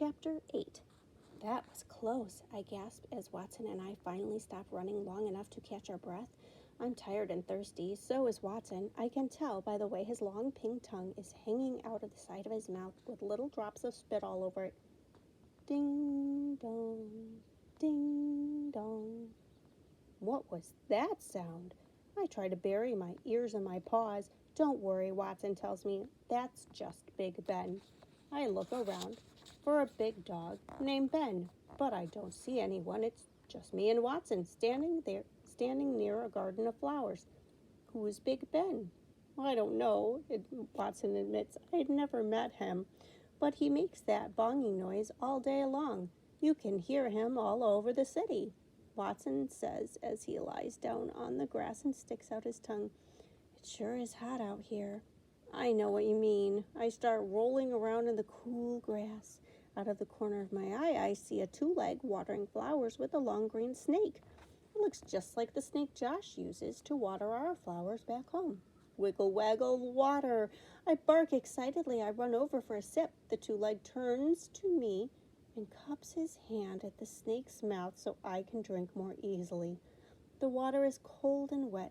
Chapter 8. That was close, I gasped as Watson and I finally stopped running long enough to catch our breath. I'm tired and thirsty, so is Watson. I can tell by the way his long pink tongue is hanging out of the side of his mouth with little drops of spit all over it. Ding dong, ding dong. What was that sound? I try to bury my ears in my paws. Don't worry, Watson tells me. That's just Big Ben. I look around for a big dog named Ben, but I don't see anyone. It's just me and Watson standing near a garden of flowers. Who is Big Ben? I don't know, Watson admits. I'd never met him, but he makes that bonging noise all day long. You can hear him all over the city, Watson says as he lies down on the grass and sticks out his tongue. It sure is hot out here. I know what you mean. I start rolling around in the cool grass. Out of the corner of my eye, I see a two-leg watering flowers with a long green snake. It looks just like the snake Josh uses to water our flowers back home. Wiggle, waggle, water. I bark excitedly. I run over for a sip. The two-leg turns to me and cups his hand at the snake's mouth so I can drink more easily. The water is cold and wet.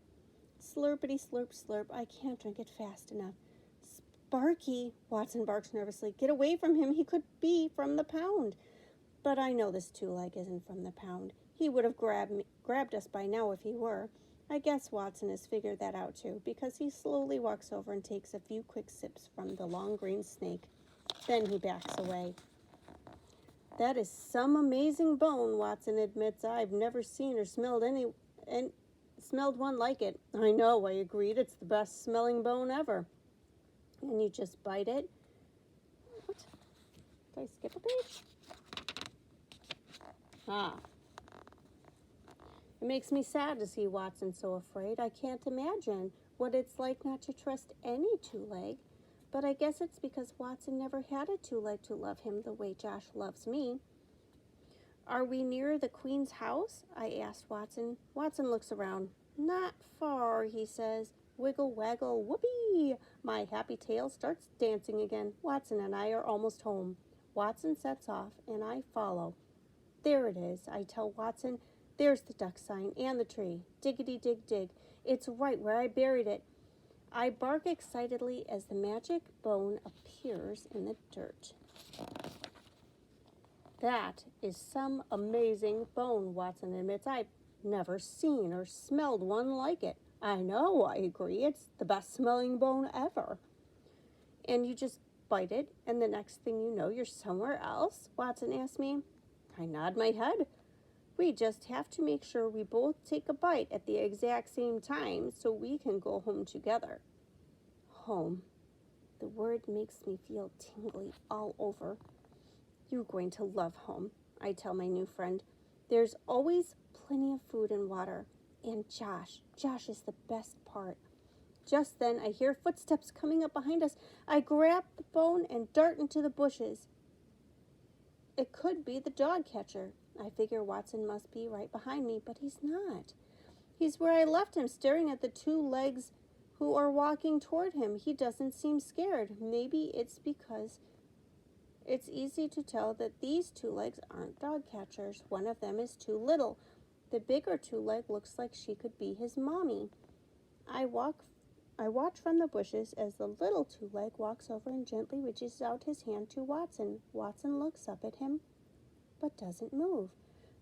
Slurpity slurp slurp. I can't drink it fast enough. Sparky, Watson barks nervously. Get away from him. He could be from the pound. But I know this two-leg isn't from the pound. He would have grabbed us by now if he were. I guess Watson has figured that out too, because he slowly walks over and takes a few quick sips from the long green snake. Then he backs away. That is some amazing bone, Watson admits. I've never seen or smelled one like it. I know, I agreed. It's the best smelling bone ever. And you just bite it. What? Did I skip a page? It makes me sad to see Watson so afraid. I can't imagine what it's like not to trust any two-leg. But I guess it's because Watson never had a two-leg to love him the way Josh loves me. Are we near the Queen's house? I asked Watson. Watson looks around. Not far, he says. Wiggle, waggle, whoopee! My happy tail starts dancing again. Watson and I are almost home. Watson sets off, and I follow. There it is, I tell Watson. There's the duck sign and the tree. Diggity dig dig. It's right where I buried it. I bark excitedly as the magic bone appears in the dirt. That is some amazing bone, Watson admits. I've never seen or smelled one like it. I know, I agree. It's the best smelling bone ever. And you just bite it, and the next thing you know, you're somewhere else? Watson asks me. I nod my head. We just have to make sure we both take a bite at the exact same time so we can go home together. Home. The word makes me feel tingly all over. You're going to love home, I tell my new friend. There's always plenty of food and water. And Josh. Josh is the best part. Just then, I hear footsteps coming up behind us. I grab the bone and dart into the bushes. It could be the dog catcher. I figure Watson must be right behind me, but he's not. He's where I left him, staring at the two legs who are walking toward him. He doesn't seem scared. Maybe it's because it's easy to tell that these two legs aren't dog catchers. One of them is too little. The bigger two-leg looks like she could be his mommy. I watch from the bushes as the little two-leg walks over and gently reaches out his hand to Watson. Watson looks up at him, but doesn't move.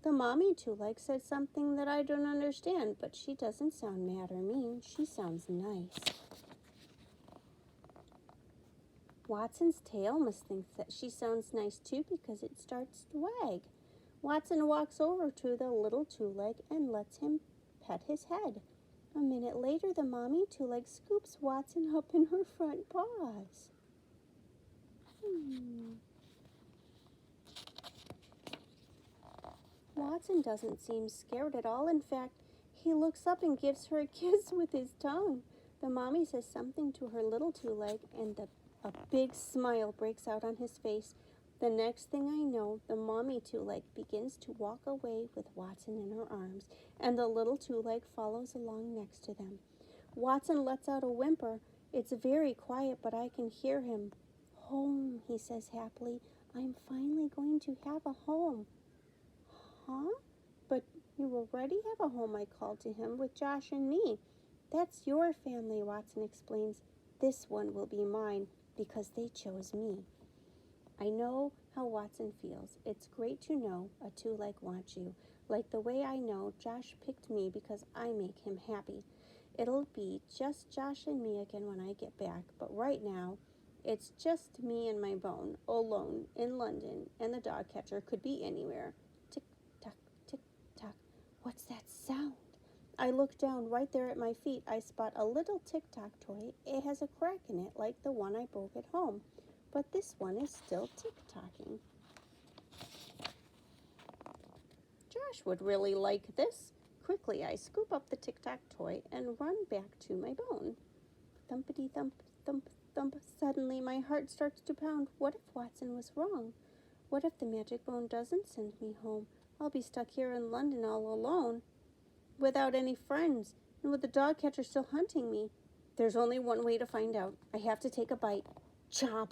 The mommy two-leg said something that I don't understand, but she doesn't sound mad or mean. She sounds nice. Watson's tail must think that she sounds nice too because it starts to wag. Watson walks over to the little two-leg and lets him pet his head. A minute later, the mommy two-leg scoops Watson up in her front paws. Watson doesn't seem scared at all. In fact, he looks up and gives her a kiss with his tongue. The mommy says something to her little two-leg, and a big smile breaks out on his face. The next thing I know, the mommy two-leg begins to walk away with Watson in her arms, and the little two-leg follows along next to them. Watson lets out a whimper. It's very quiet, but I can hear him. Home, he says happily. I'm finally going to have a home. Huh? But you already have a home, I called to him, with Josh and me. That's your family, Watson explains. This one will be mine because they chose me. I know how Watson feels. It's great to know a two-leg wants you, like the way I know Josh picked me because I make him happy. It'll be just Josh and me again when I get back, but right now, it's just me and my bone, alone in London, and the dog catcher could be anywhere. Tick-tock, tick-tock. What's that sound? I look down. Right there at my feet, I spot a little tick-tock toy. It has a crack in it like the one I broke at home, but this one is still tick-tocking. Josh would really like this. Quickly, I scoop up the tic-tac toy and run back to my bone. Thumpity thump, thump, thump. Suddenly, my heart starts to pound. What if Watson was wrong? What if the magic bone doesn't send me home? I'll be stuck here in London all alone, without any friends, and with the dog catcher still hunting me. There's only one way to find out. I have to take a bite. Chomp.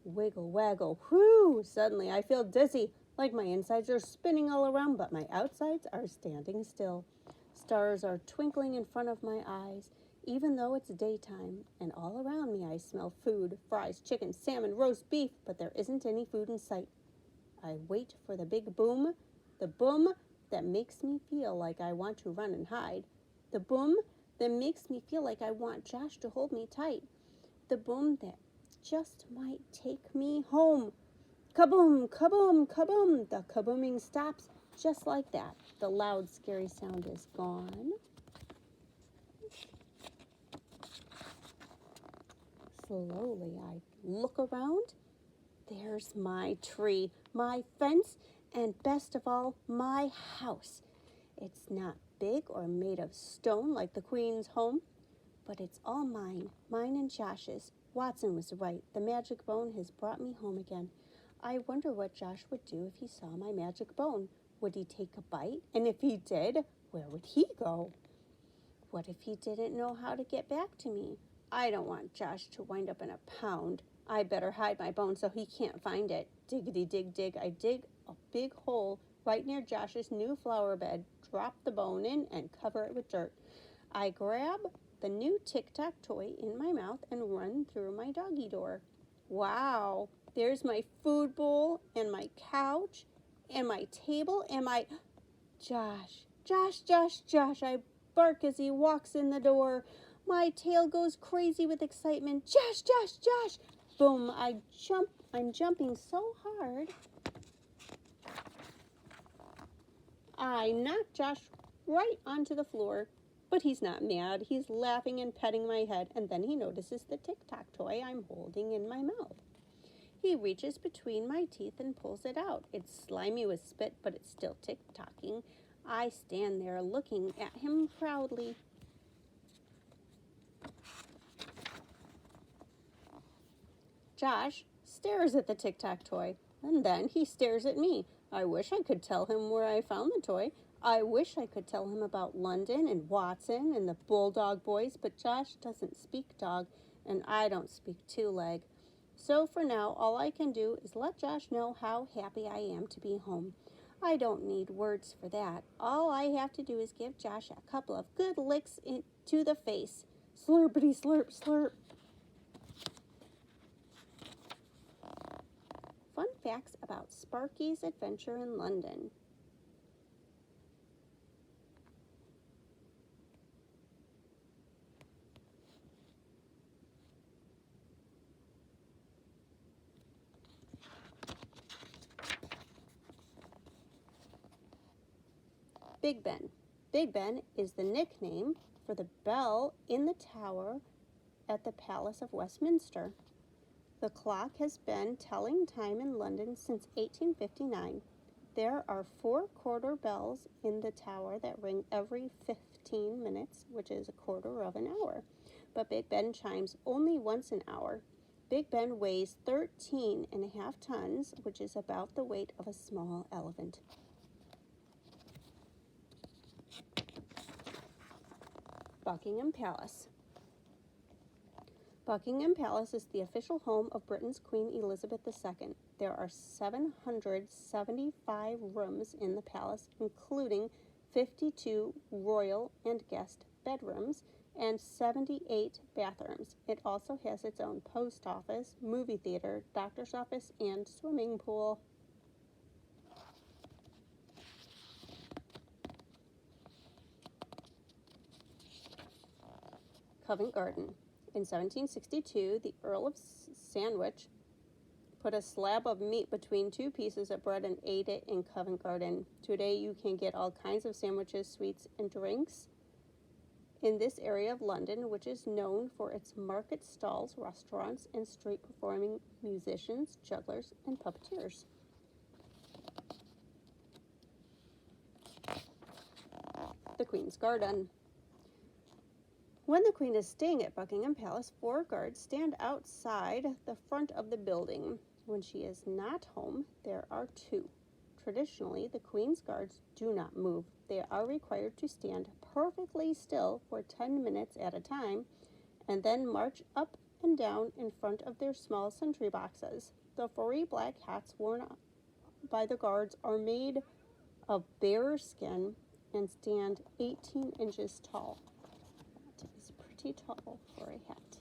Wiggle, waggle. Whew! Suddenly, I feel dizzy. Like my insides are spinning all around, but my outsides are standing still. Stars are twinkling in front of my eyes, even though it's daytime, and all around me I smell food, fries, chicken, salmon, roast beef, but there isn't any food in sight. I wait for the big boom, the boom that makes me feel like I want to run and hide, the boom that makes me feel like I want Josh to hold me tight, the boom that just might take me home. Kaboom, kaboom, kaboom. The kabooming stops just like that. The loud, scary sound is gone. Slowly, I look around. There's my tree, my fence, and best of all, my house. It's not big or made of stone like the Queen's home, but it's all mine, mine and Josh's. Watson was right. The magic bone has brought me home again. I wonder what Josh would do if he saw my magic bone. Would he take a bite? And if he did, where would he go? What if he didn't know how to get back to me? I don't want Josh to wind up in a pound. I better hide my bone so he can't find it. Diggity dig dig. I dig a big hole right near Josh's new flower bed, drop the bone in, and cover it with dirt. I grab the new tic-tac toy in my mouth and run through my doggy door. Wow, there's my food bowl and my couch and my table and my... Josh, Josh, Josh, Josh. I bark as he walks in the door. My tail goes crazy with excitement. Josh, Josh, Josh. Boom, I'm jumping so hard. I knock Josh right onto the floor. But he's not mad. He's laughing and petting my head, and then he notices the tic-tac toy I'm holding in my mouth. He reaches between my teeth and pulls it out. It's slimy with spit, but it's still tick-tocking. I stand there looking at him proudly. Josh stares at the tic-tac toy, and then he stares at me. I wish I could tell him where I found the toy. I wish I could tell him about London and Watson and the Bulldog boys, but Josh doesn't speak dog, and I don't speak two-leg. So for now, all I can do is let Josh know how happy I am to be home. I don't need words for that. All I have to do is give Josh a couple of good licks to the face. Slurpity slurp slurp. Fun facts about Sparky's adventure in London. Big Ben. Big Ben is the nickname for the bell in the tower at the Palace of Westminster. The clock has been telling time in London since 1859. There are 4 quarter bells in the tower that ring every 15 minutes, which is a quarter of an hour. But Big Ben chimes only once an hour. Big Ben weighs 13.5 tons, which is about the weight of a small elephant. Buckingham Palace. Buckingham Palace is the official home of Britain's Queen Elizabeth II. There are 775 rooms in the palace, including 52 royal and guest bedrooms and 78 bathrooms. It also has its own post office, movie theater, doctor's office, and swimming pool. Covent Garden. In 1762, the Earl of Sandwich put a slab of meat between two pieces of bread and ate it in Covent Garden. Today you can get all kinds of sandwiches, sweets, and drinks in this area of London, which is known for its market stalls, restaurants, and street performing musicians, jugglers, and puppeteers. The Queen's Garden. When the Queen is staying at Buckingham Palace, 4 guards stand outside the front of the building. When she is not home, there are 2. Traditionally, the Queen's guards do not move. They are required to stand perfectly still for 10 minutes at a time and then march up and down in front of their small sentry boxes. The furry black hats worn by the guards are made of bear skin and stand 18 inches tall. That is pretty tall for a hat.